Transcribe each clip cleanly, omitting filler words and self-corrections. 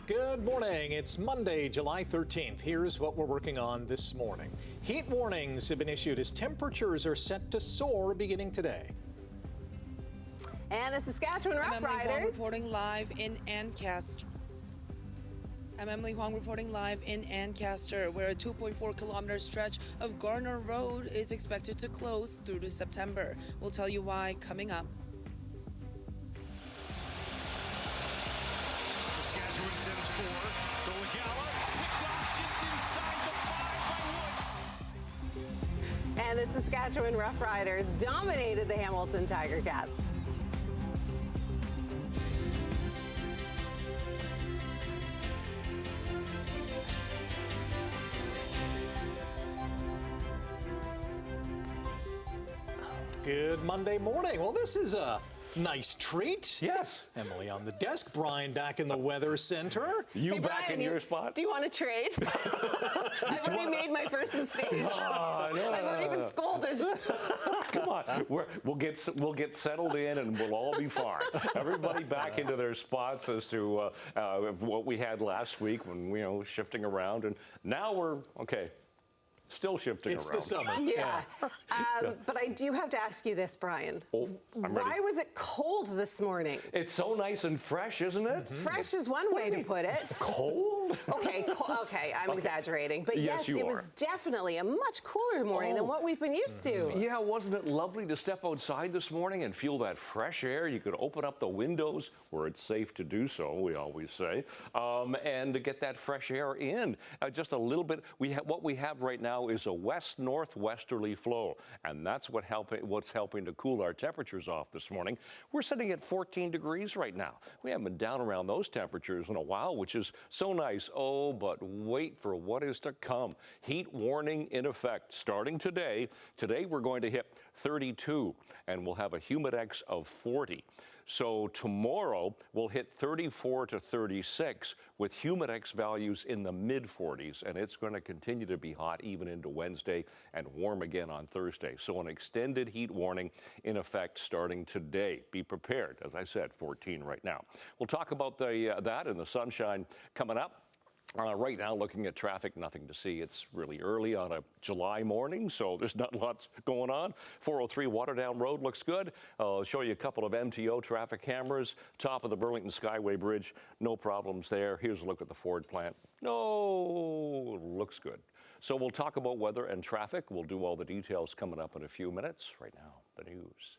Good morning. It's Monday, July 13th. Here's what we're working on this morning. Heat warnings have been issued as temperatures are set to soar beginning today. And the Saskatchewan Rough I'm Emily Huang Riders. reporting live in Ancaster. I'm Emily Huang reporting live in Ancaster, where a 2.4-kilometer stretch of Garner Road is expected to close through to September. We'll tell you why coming up. Saskatchewan sends four. Golagala picked off just inside the 5 by Woods. And the Saskatchewan Rough Riders dominated the Hamilton Tiger Cats. Good Monday morning. Well, this is a nice treat. Yes. Emily on the desk, Brian back in the weather center. You Hey, back Brian, in your spot? Do you want to trade? I've already made my first mistake. I've already been scolded. Come on, we'll get settled in, and we'll all be fine. Everybody back into their spots as to what we had last week when shifting around, and now we're okay. Still shifting It's around. the summer. Yeah. But I do have to ask you this, Brian. Oh, I'm ready. Why was it cold this morning? It's so nice and fresh, isn't it? Fresh is one way to put it. Cold? Okay, I'm exaggerating. But Yes, you it are. was definitely a much cooler morning than what we've been used to. Yeah, wasn't it lovely to step outside this morning and feel that fresh air? You could open up the windows where it's safe to do so, we always say, and to get that fresh air in. Just a little bit. What we have right now is a west-northwesterly flow, and that's what's helping to cool our temperatures off this morning. We're sitting at 14 degrees right now. We haven't been down around those temperatures in a while, which is so nice. Oh, but wait for what is to come. Heat warning in effect starting today. Today we're going to hit 32, and we'll have a humidex of 40. So tomorrow we'll hit 34 to 36 with humidex values in the mid-40s, and it's going to continue to be hot even into Wednesday and warm again on Thursday. So an extended heat warning in effect starting today. Be prepared. As I said, 14 right now. We'll talk about that and the sunshine coming up. Right now, looking at traffic, nothing to see. It's really early on a July morning, so there's not lots going on. 403 Waterdown Road looks good. I'll show you a couple of MTO traffic cameras. Top of the Burlington Skyway Bridge, no problems there. Here's a look at the Ford plant. No, looks good. So we'll talk about weather and traffic. We'll do all the details coming up in a few minutes. Right now, the news.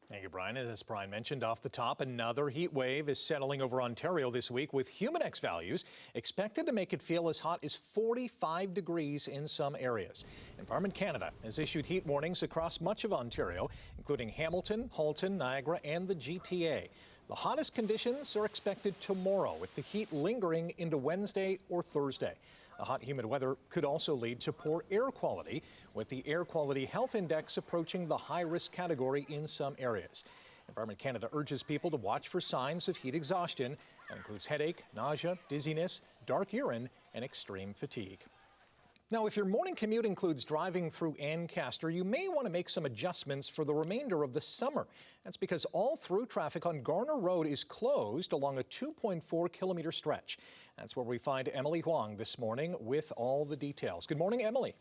Thank you, Brian. As Brian mentioned off the top, another heat wave is settling over Ontario this week with humidex values expected to make it feel as hot as 45 degrees in some areas. Environment Canada has issued heat warnings across much of Ontario, including Hamilton, Halton, Niagara, and the GTA. The hottest conditions are expected tomorrow, with the heat lingering into Wednesday or Thursday. The hot, humid weather could also lead to poor air quality, with the Air Quality Health Index approaching the high-risk category in some areas. Environment Canada urges people to watch for signs of heat exhaustion. That includes headache, nausea, dizziness, dark urine, and extreme fatigue. Now, if your morning commute includes driving through Ancaster, you may want to make some adjustments for the remainder of the summer. That's because all through traffic on Garner Road is closed along a 2.4-kilometer stretch. That's where we find Emily Huang this morning with all the details. Good morning, Emily.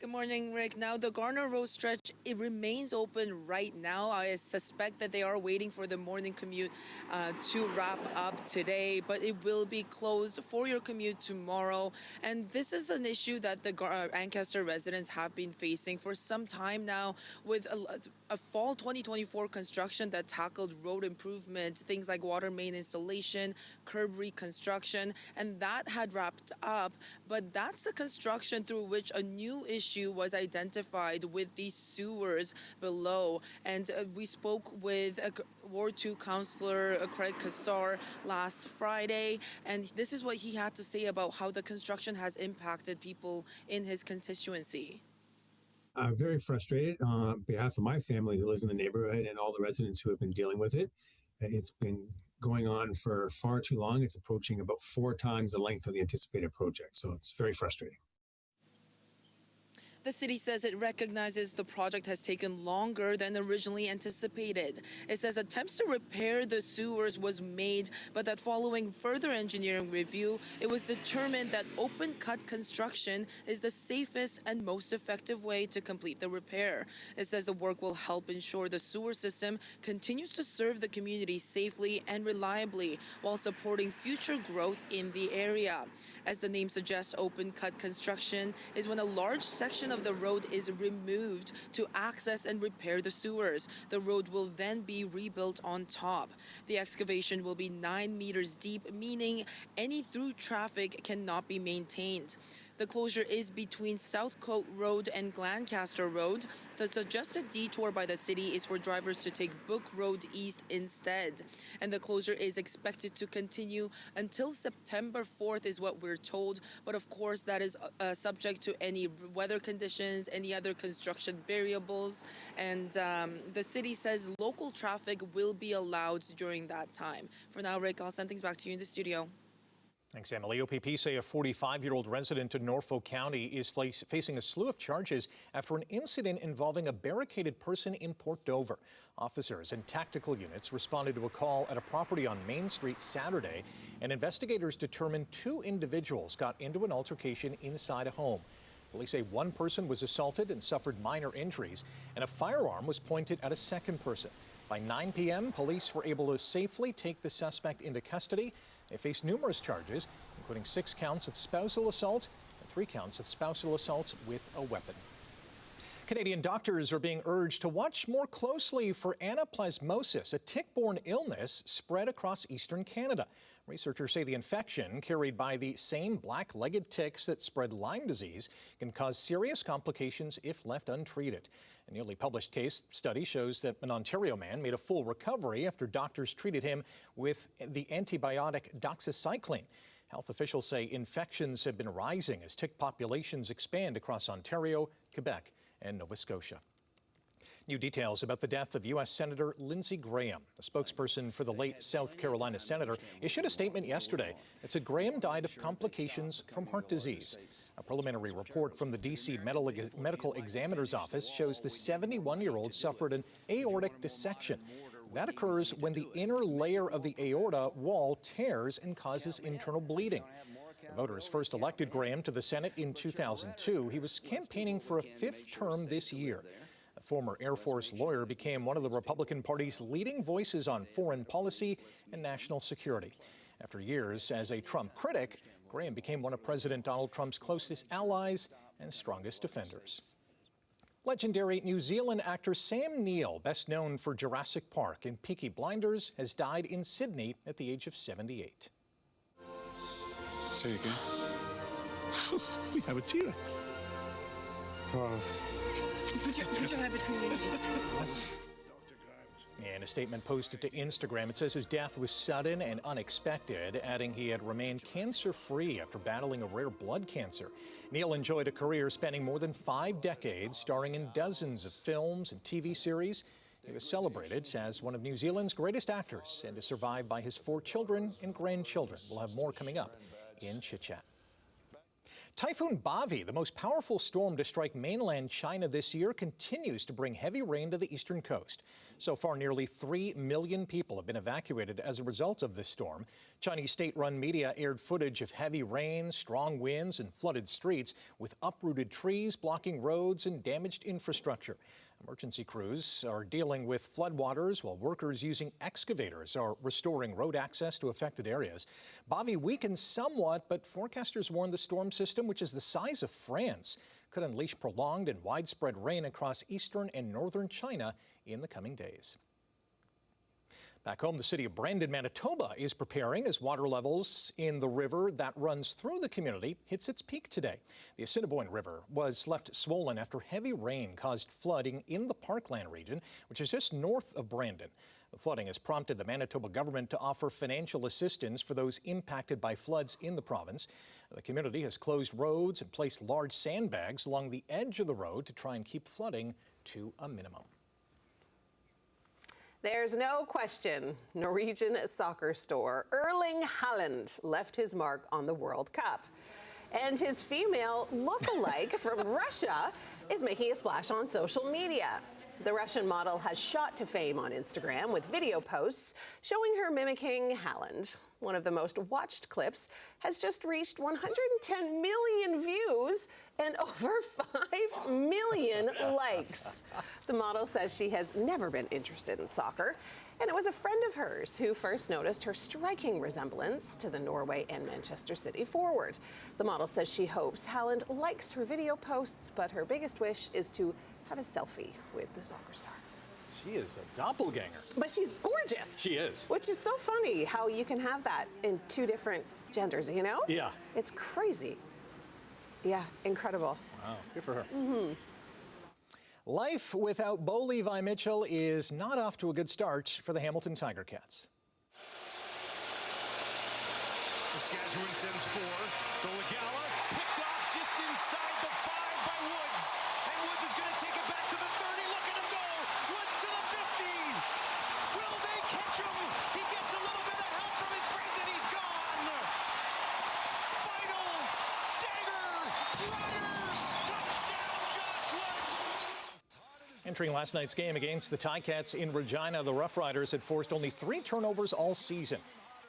Good morning, Rick. Now, the Garner Road stretch, it remains open right now. I suspect that they are waiting for the morning commute to wrap up today, but it will be closed for your commute tomorrow. And this is an issue that the Ancaster residents have been facing for some time now with a fall 2024 construction that tackled road improvement, things like water main installation, curb reconstruction, and that had wrapped up. But that's the construction through which a new issue was identified with the sewers below. And we spoke with Ward 2 Councillor Craig Kassar last Friday, and this is what he had to say about how the construction has impacted people in his constituency. Very frustrated on behalf of my family who lives in the neighborhood and all the residents who have been dealing with it. It's been going on for far too long. It's approaching about 4 times the length of the anticipated project, so it's very frustrating. The city says it recognizes the project has taken longer than originally anticipated. It says attempts to repair the sewers was made, but that following further engineering review, it was determined that open-cut construction is the safest and most effective way to complete the repair. It says the work will help ensure the sewer system continues to serve the community safely and reliably while supporting future growth in the area. As the name suggests, open-cut construction is when a large section of the road is removed to access and repair the sewers. The road will then be rebuilt on top. The excavation will be 9 meters deep, meaning any through traffic cannot be maintained. The closure is between Southcote Road and Glancaster Road. The suggested detour by the city is for drivers to take Book Road East instead. And the closure is expected to continue until September 4th is what we're told. But of course, that is subject to any weather conditions, any other construction variables. And the city says local traffic will be allowed during that time. For now, Rick, I'll send things back to you in the studio. Thanks, Emily. OPP say a 45-year-old resident in Norfolk County is facing a slew of charges after an incident involving a barricaded person in Port Dover. Officers and tactical units responded to a call at a property on Main Street Saturday, and investigators determined 2 individuals got into an altercation inside a home. Police say one person was assaulted and suffered minor injuries, and a firearm was pointed at a second person. By 9 p.m., police were able to safely take the suspect into custody. They face numerous charges, including 6 counts of spousal assault and 3 counts of spousal assault with a weapon. Canadian doctors are being urged to watch more closely for anaplasmosis, a tick-borne illness spread across eastern Canada. Researchers say the infection, carried by the same black-legged ticks that spread Lyme disease, can cause serious complications if left untreated. A newly published case study shows that an Ontario man made a full recovery after doctors treated him with the antibiotic doxycycline. Health officials say infections have been rising as tick populations expand across Ontario, Quebec, and Nova Scotia. New details about the death of U.S. Senator Lindsey Graham. The spokesperson for the late South Carolina senator issued a statement yesterday that said Graham died of complications from heart disease. A preliminary report from the D.C. Medical Examiner's Office shows the 71-year-old suffered an aortic dissection. That occurs when the inner layer of the aorta wall tears and causes internal bleeding. The voters first elected Graham to the Senate in 2002. He was campaigning for a 5th term this year. A former Air Force lawyer became one of the Republican Party's leading voices on foreign policy and national security. After years as a Trump critic, Graham became one of President Donald Trump's closest allies and strongest defenders. Legendary New Zealand actor Sam Neill, best known for Jurassic Park and Peaky Blinders, has died in Sydney at the age of 78. Say again. We have a T-Rex. Put your head between your knees. In a statement posted to Instagram, it says his death was sudden and unexpected, adding he had remained cancer-free after battling a rare blood cancer. Neil enjoyed a career spanning more than 5 decades, starring in dozens of films and TV series. He was celebrated as one of New Zealand's greatest actors and is survived by his 4 children and grandchildren. We'll have more coming up in Chit Chat. Typhoon Bavi, the most powerful storm to strike mainland China this year, continues to bring heavy rain to the eastern coast. So far, nearly 3 million people have been evacuated as a result of this storm. Chinese state-run media aired footage of heavy rain, strong winds, and flooded streets, with uprooted trees blocking roads and damaged infrastructure. Emergency crews are dealing with floodwaters while workers using excavators are restoring road access to affected areas. Bavi weakened somewhat, but forecasters warn the storm system, which is the size of France, could unleash prolonged and widespread rain across eastern and northern China in the coming days. Back home, the city of Brandon, Manitoba is preparing as water levels in the river that runs through the community hits its peak today. The Assiniboine River was left swollen after heavy rain caused flooding in the Parkland region, which is just north of Brandon. The flooding has prompted the Manitoba government to offer financial assistance for those impacted by floods in the province. The community has closed roads and placed large sandbags along the edge of the road to try and keep flooding to a minimum. There's no question Norwegian soccer star Erling Haaland left his mark on the World Cup. And his female look-alike from Russia is making a splash on social media. The Russian model has shot to fame on Instagram with video posts showing her mimicking Haaland. One of the most watched clips has just reached 110 million views and over 5 million likes. The model says she has never been interested in soccer, and it was a friend of hers who first noticed her striking resemblance to the Norway and Manchester City forward. The model says she hopes Haaland likes her video posts, but her biggest wish is to have a selfie with the soccer star. She is a doppelganger. But she's gorgeous. She is. Which is so funny how you can have that in two different genders, you know? Yeah. It's crazy. Yeah, incredible. Wow, good for her. Life without Bo Levi Mitchell is not off to a good start for the Hamilton Tiger Cats. Saskatchewan sends 4. Golagala picked off just inside the 5 by Woods. And Woods is going to take it back to the 30. Look at him go. Woods to the 15. Will they catch him? He gets a little bit of help from his friends and he's gone. Final dagger. Riders. Touchdown, Josh Woods. Entering last night's game against the Ticats in Regina, the Rough Riders had forced only 3 turnovers all season.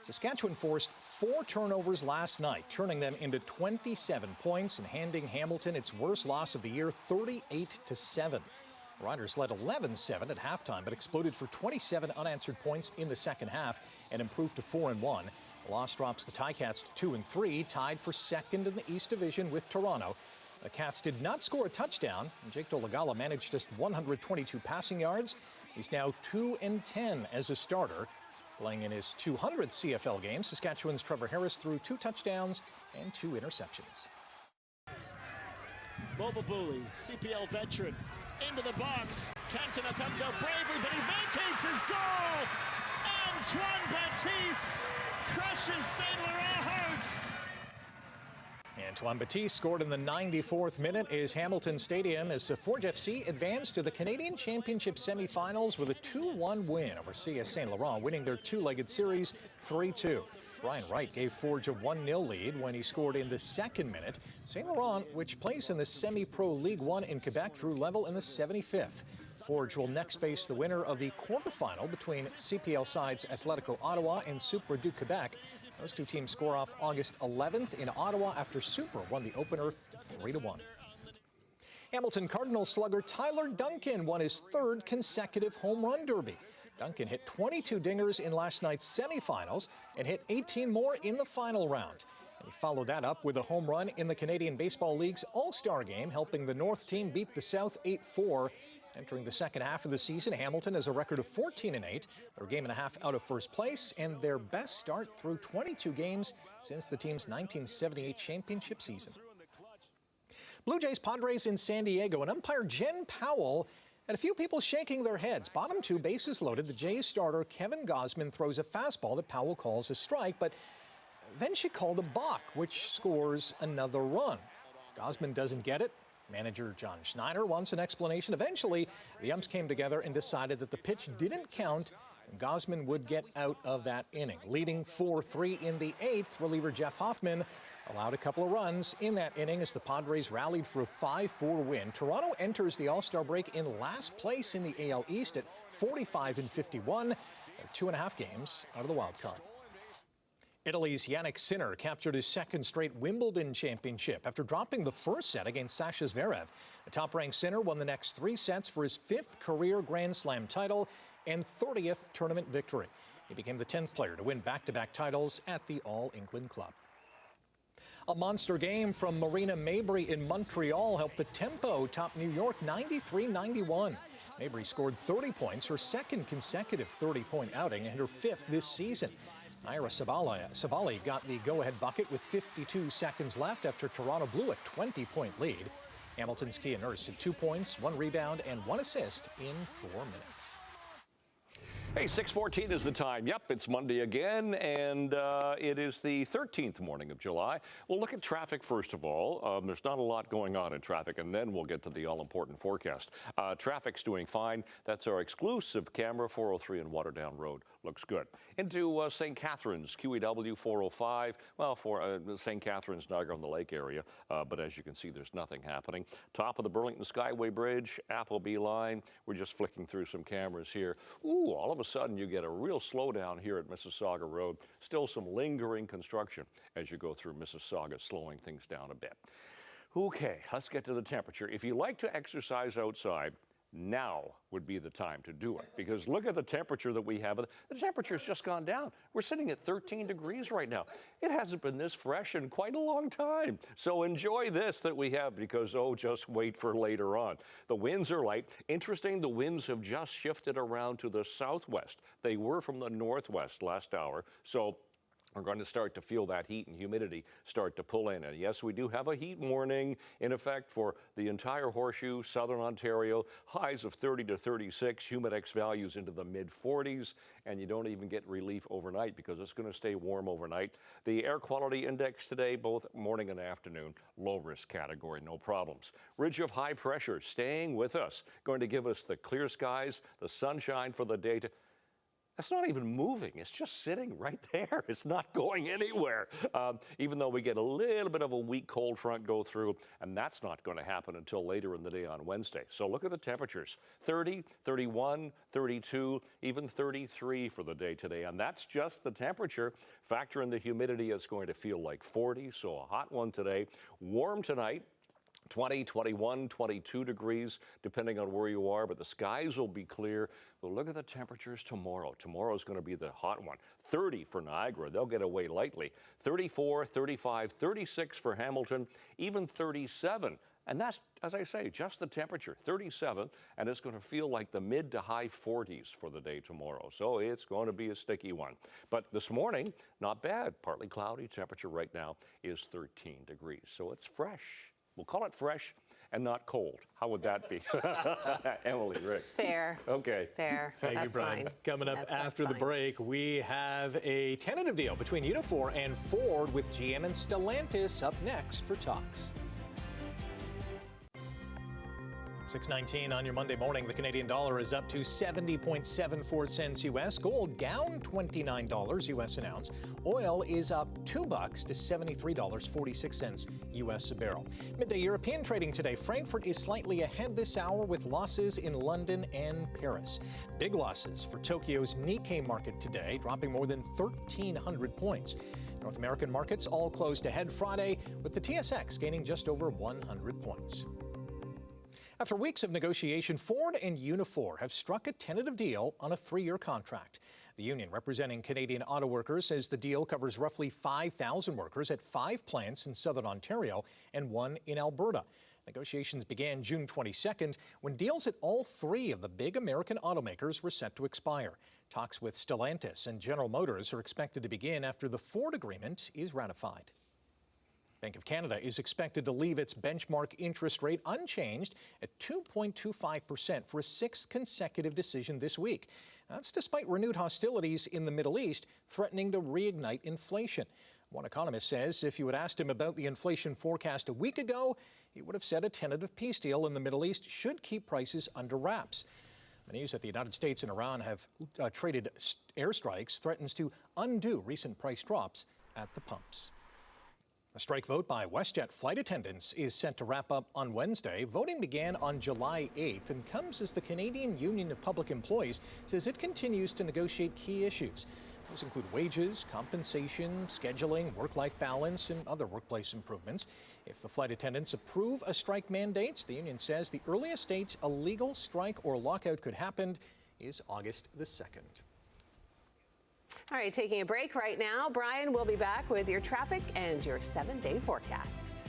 Saskatchewan forced 4 turnovers last night, turning them into 27 points and handing Hamilton its worst loss of the year, 38-7. The Riders led 11-7 at halftime, but exploded for 27 unanswered points in the second half and improved to 4-1. The loss drops the Ticats to 2-3, tied for second in the East Division with Toronto. The Cats did not score a touchdown, and Jake Dolagala managed just 122 passing yards. He's now 2-10 as a starter. Playing in his 200th CFL game, Saskatchewan's Trevor Harris threw 2 touchdowns and 2 interceptions. Mobabuli, CPL veteran, into the box. Cantona comes out bravely, but he vacates his goal. Antoine Baptiste crushes St. Laurent Hearts. Antoine Baptiste scored in the 94th minute as Hamilton Stadium as Forge FC advanced to the Canadian Championship semifinals with a 2-1 win over CS St. Laurent, winning their 2-legged series 3-2. Brian Wright gave Forge a 1-0 lead when he scored in the second minute. St. Laurent, which plays in the Semi-Pro League 1 in Quebec, drew level in the 75th. Forge will next face the winner of the quarterfinal between CPL sides Atletico Ottawa and Super du Quebec. Those two teams score off August 11th in Ottawa after Super won the opener 3-1. Hamilton Cardinals slugger Tyler Duncan won his 3rd consecutive home run derby. Duncan hit 22 dingers in last night's semifinals and hit 18 more in the final round. And he followed that up with a home run in the Canadian Baseball League's All-Star Game, helping the North team beat the South 8-4. Entering the second half of the season, Hamilton has a record of 14-8. They're a game and a half out of first place and their best start through 22 games since the team's 1978 championship season. Blue Jays Padres in San Diego, and umpire Jen Powell had a few people shaking their heads. Bottom 2, bases loaded. The Jays starter Kevin Gausman throws a fastball that Powell calls a strike, but then she called a balk, which scores another run. Gausman doesn't get it. Manager John Schneider wants an explanation. Eventually, the umps came together and decided that the pitch didn't count and Gausman would get out of that inning. Leading 4-3 in the 8th, reliever Jeff Hoffman allowed a couple of runs in that inning as the Padres rallied for a 5-4 win. Toronto enters the All-Star break in last place in the AL East at 45-51. They're 2.5 games out of the wild card. Italy's Yannick Sinner captured his 2nd straight Wimbledon championship after dropping the first set against Sasha Zverev. The top-ranked Sinner won the next 3 sets for his 5th career Grand Slam title and 30th tournament victory. He became the 10th player to win back-to-back titles at the All-England Club. A monster game from Marina Mabrey in Montreal helped the Tempo top New York 93-91. Mabrey scored 30 points, her 2nd consecutive 30-point outing and her 5th this season. Ira Sabali got the go-ahead bucket with 52 seconds left after Toronto blew a 20-point lead. Hamilton's Kia Nurse had 2 points, 1 rebound, and 1 assist in 4 minutes. Hey, 6:14 is the time. Yep, it's Monday again, and it is the 13th morning of July. We'll look at traffic first of all. There's not a lot going on in traffic, and then we'll get to the all-important forecast. Traffic's doing fine. That's our exclusive camera, 403 and Waterdown Road. Looks good. Into St. Catharines, QEW 405. Well, for St. Catharines, Niagara-on-the-Lake area, but as you can see, there's nothing happening. Top of the Burlington Skyway Bridge, Appleby line. We're just flicking through some cameras here. Ooh, all of a sudden you get a real slowdown here at Mississauga Road. Still some lingering construction as you go through Mississauga, slowing things down a bit. Okay, let's get to the temperature. If you like to exercise outside, now would be the time to do it, because look at the temperature that we have. The temperature's just gone down. We're sitting at 13 degrees right now. It hasn't been this fresh in quite a long time. So enjoy this that we have, because, oh, just wait for later on. The winds are light. Interesting, the winds have just shifted around to the southwest. They were from the northwest last hour. So we're going to start to feel that heat and humidity start to pull in. And yes, we do have a heat warning in effect for the entire horseshoe, southern Ontario, highs of 30 to 36, humidex values into the mid-40s, and you don't even get relief overnight because it's going to stay warm overnight. The air quality index today, both morning and afternoon, low risk category, no problems. Ridge of high pressure staying with us, going to give us the clear skies, the sunshine for the day. That's not even moving. It's just sitting right there. It's not going anywhere, even though we get a little bit of a weak cold front go through, and that's not going to happen until later in the day on Wednesday. So look at the temperatures, 30, 31, 32, even 33 for the day today, and that's just the temperature. Factor in the humidity, it's going to feel like 40, so a hot one today. Warm tonight. 20, 21, 22 degrees, depending on where you are, but the skies will be clear. But look at the temperatures tomorrow. Tomorrow is going to be the hot one. 30 for Niagara. They'll get away lightly. 34, 35, 36 for Hamilton, even 37. And that's, as I say, just the temperature, 37, and it's going to feel like the mid to high 40s for the day tomorrow. So it's going to be a sticky one. But this morning, not bad. Partly cloudy. Temperature right now is 13 degrees. So it's fresh. We'll call it fresh and not cold. How would that be? Emily, Rick. Fair. Okay. Fair. Thank you, Brian. Fine. Coming up That's after the fine. break, we have a tentative deal between Unifor and Ford, with GM and Stellantis up next for talks. 6:19 on your Monday morning. The Canadian dollar is up to 70.74 cents U.S. Gold down $29 U.S. an ounce. Oil is up $2 to $73.46 U.S. a barrel. Midday European trading today. Frankfurt is slightly ahead this hour with losses in London and Paris. Big losses for Tokyo's Nikkei market today, dropping more than 1,300 points. North American markets all closed ahead Friday, with the TSX gaining just over 100 points. After weeks of negotiation, Ford and Unifor have struck a tentative deal on a 3-year contract. The union representing Canadian auto workers says the deal covers roughly 5,000 workers at 5 plants in southern Ontario and 1 in Alberta. Negotiations began June 22nd, when deals at all 3 of the big American automakers were set to expire. Talks with Stellantis and General Motors are expected to begin after the Ford agreement is ratified. Bank of Canada is expected to leave its benchmark interest rate unchanged at 2.25% for a 6th consecutive decision this week. That's despite renewed hostilities in the Middle East threatening to reignite inflation. One economist says if you had asked him about the inflation forecast a week ago, he would have said a tentative peace deal in the Middle East should keep prices under wraps. News that the United States and Iran have traded airstrikes threatens to undo recent price drops at the pumps. A strike vote by WestJet flight attendants is set to wrap up on Wednesday. Voting began on July 8th and comes as the Canadian Union of Public Employees says it continues to negotiate key issues. Those include wages, compensation, scheduling, work-life balance, and other workplace improvements. If the flight attendants approve a strike mandate, the union says the earliest date a legal strike or lockout could happen is August the 2nd. All right, taking a break right now. Brian will be back with your traffic and your 7-day forecast.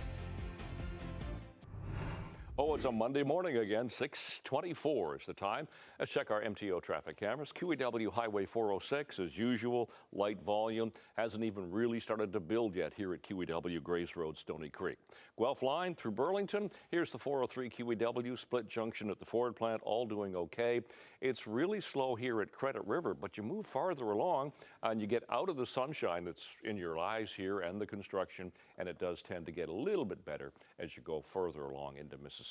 Oh, it's a Monday morning again. 6:24 is the time. Let's check our MTO traffic cameras. QEW Highway 406, as usual, light volume. Hasn't even really started to build yet here at QEW Grays Road, Stony Creek. Guelph line through Burlington. Here's the 403 QEW split junction at the Ford plant, all doing okay. It's really slow here at Credit River, but you move farther along and you get out of the sunshine that's in your eyes here and the construction, and it does tend to get a little bit better as you go further along into Mississauga.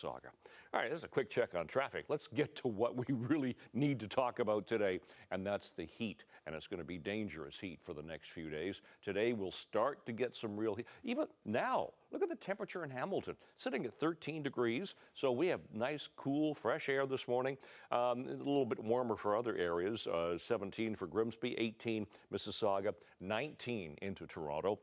All right, that's a quick check on traffic. Let's get to what we really need to talk about today, and that's the heat. And it's going to be dangerous heat for the next few days. Today we'll start to get some real heat. Even now, look at the temperature in Hamilton, sitting at 13 degrees. So we have nice, cool, fresh air this morning. A little bit warmer for other areas. 17 for Grimsby, 18 Mississauga, 19 into Toronto.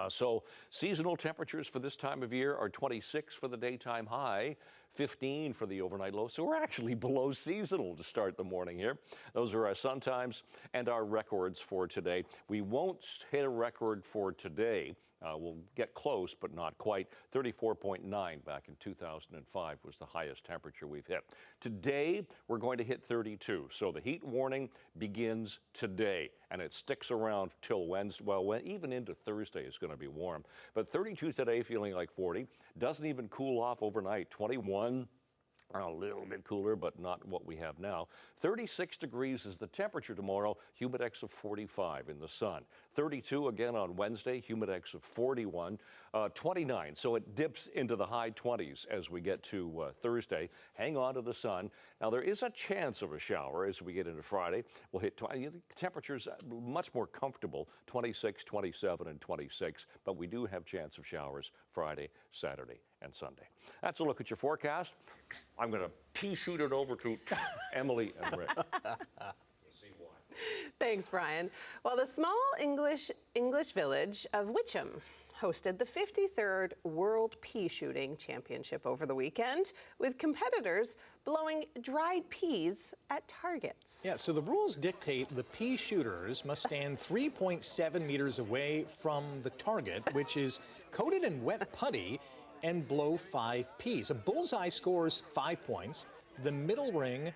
So seasonal temperatures for this time of year are 26 for the daytime high, 15 for the overnight low. So we're actually below seasonal to start the morning here. Those are our sun times and our records for today. We won't hit a record for today. We'll get close, but not quite. 34.9 back in 2005 was the highest temperature we've hit. Today, we're going to hit 32. So the heat warning begins today, and it sticks around till Wednesday. Well, even into Thursday is going to be warm. But 32 today, feeling like 40. Doesn't even cool off overnight. 21. A little bit cooler, but not what we have now. 36 degrees is the temperature tomorrow, humidex of 45 in the sun. 32 again on Wednesday, humidex of 41. 29, so it dips into the high 20s as we get to Thursday. Hang on to the sun. Now, there is a chance of a shower as we get into Friday. We'll hit temperatures much more comfortable, 26, 27, and 26, but we do have chance of showers Friday, Saturday, and Sunday. That's a look at your forecast. I'm going to pea-shoot it over to Emily and Rick. We'll see why. Thanks, Brian. Well, the small English village of Witcham hosted the 53rd World Pea Shooting Championship over the weekend, with competitors blowing dried peas at targets. Yeah, so the rules dictate the pea shooters must stand 3.7 meters away from the target, which is coated in wet putty, and blow 5 peas. A bullseye scores 5 points, the middle ring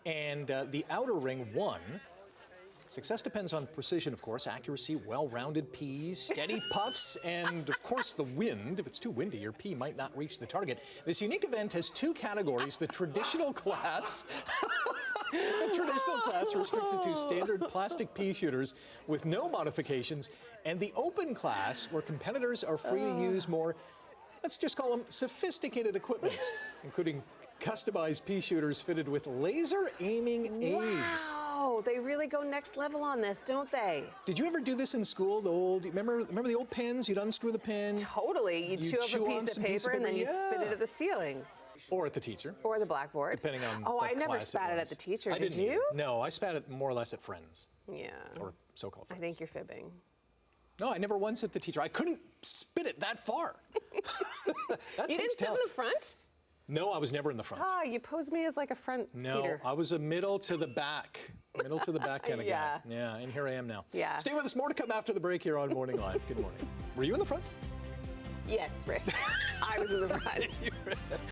and the outer ring 1. Success depends on precision, of course, accuracy, well-rounded peas, steady puffs, and of course the wind. If it's too windy, your pea might not reach the target. This unique event has 2 categories: the traditional class, the traditional class restricted to standard plastic pea shooters with no modifications, and the open class where competitors are free to use more, let's just call them sophisticated equipment, including customized pea shooters fitted with laser aiming aids. Wow, they really go next level on this, don't they? Did you ever do this in school? The old, remember the old pens? You'd unscrew the pen. Totally. You'd chew up a piece of paper and then you'd spit it at the ceiling. Or at the teacher. Or the blackboard. Depending on Oh, what I never class spat it at the teacher. Did you? No, I spat it more or less at friends. Yeah. Or so-called friends. I think you're fibbing. No, I never once at the teacher. I couldn't spit it that far. You didn't sit in the front? No, I was never in the front. Ah, you posed me as like a front seater. No, I was a middle to the back kind of guy. Yeah. Yeah, and here I am now. Yeah. Stay with us. More to come after the break here on Morning Live. Good morning. Were you in the front? Yes, Rick. I was in the front.